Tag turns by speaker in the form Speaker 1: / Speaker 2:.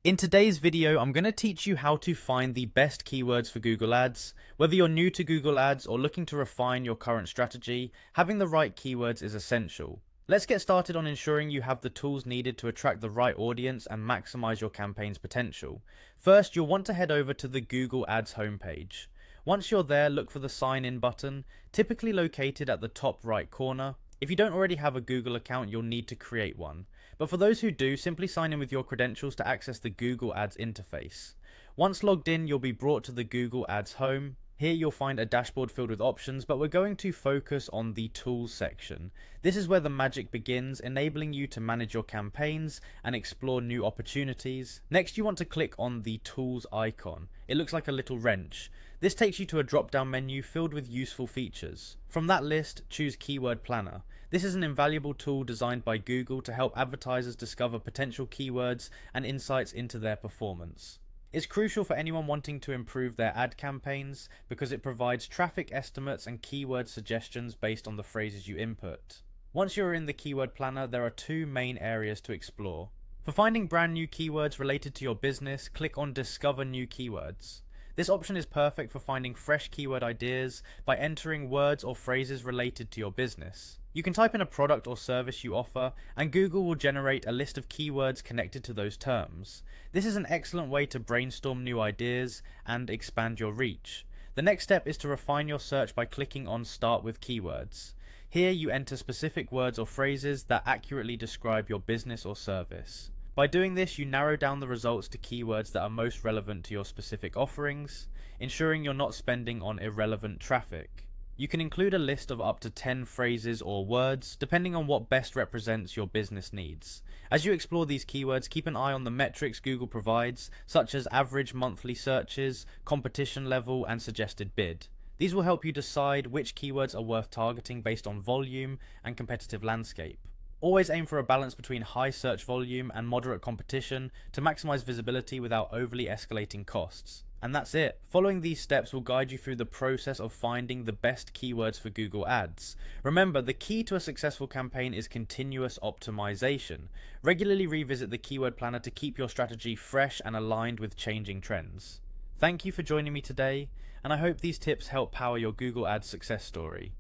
Speaker 1: In today's video, I'm going to teach you how to find the best keywords for Google Ads. Whether you're new to Google Ads or looking to refine your current strategy, having the right keywords is essential. Let's get started on ensuring you have the tools needed to attract the right audience and maximize your campaign's potential. First, you'll want to head over to the Google Ads homepage. Once you're there, look for the sign in button, typically located at the top right corner. If you don't already have a Google account, you'll need to create one. But for those who do, simply sign in with your credentials to access the Google Ads interface. Once logged in, you'll be brought to the Google Ads home. Here you'll find a dashboard filled with options, but we're going to focus on the Tools section. This is where the magic begins, enabling you to manage your campaigns and explore new opportunities. Next, you want to click on the Tools icon. It looks like a little wrench. This takes you to a drop-down menu filled with useful features. From that list, choose Keyword Planner. This is an invaluable tool designed by Google to help advertisers discover potential keywords and insights into their performance. It's crucial for anyone wanting to improve their ad campaigns because it provides traffic estimates and keyword suggestions based on the phrases you input. Once you're in the Keyword Planner, there are two main areas to explore. For finding brand new keywords related to your business, click on Discover New Keywords. This option is perfect for finding fresh keyword ideas by entering words or phrases related to your business. You can type in a product or service you offer, and Google will generate a list of keywords connected to those terms. This is an excellent way to brainstorm new ideas and expand your reach. The next step is to refine your search by clicking on Start with Keywords. Here you enter specific words or phrases that accurately describe your business or service. By doing this, you narrow down the results to keywords that are most relevant to your specific offerings, ensuring you're not spending on irrelevant traffic. You can include a list of up to 10 phrases or words, depending on what best represents your business needs. As you explore these keywords, keep an eye on the metrics Google provides, such as average monthly searches, competition level, and suggested bid. These will help you decide which keywords are worth targeting based on volume and competitive landscape. Always aim for a balance between high search volume and moderate competition to maximize visibility without overly escalating costs. And that's it. Following these steps will guide you through the process of finding the best keywords for Google Ads. Remember, the key to a successful campaign is continuous optimization. Regularly revisit the Keyword Planner to keep your strategy fresh and aligned with changing trends. Thank you for joining me today, and I hope these tips help power your Google Ads success story.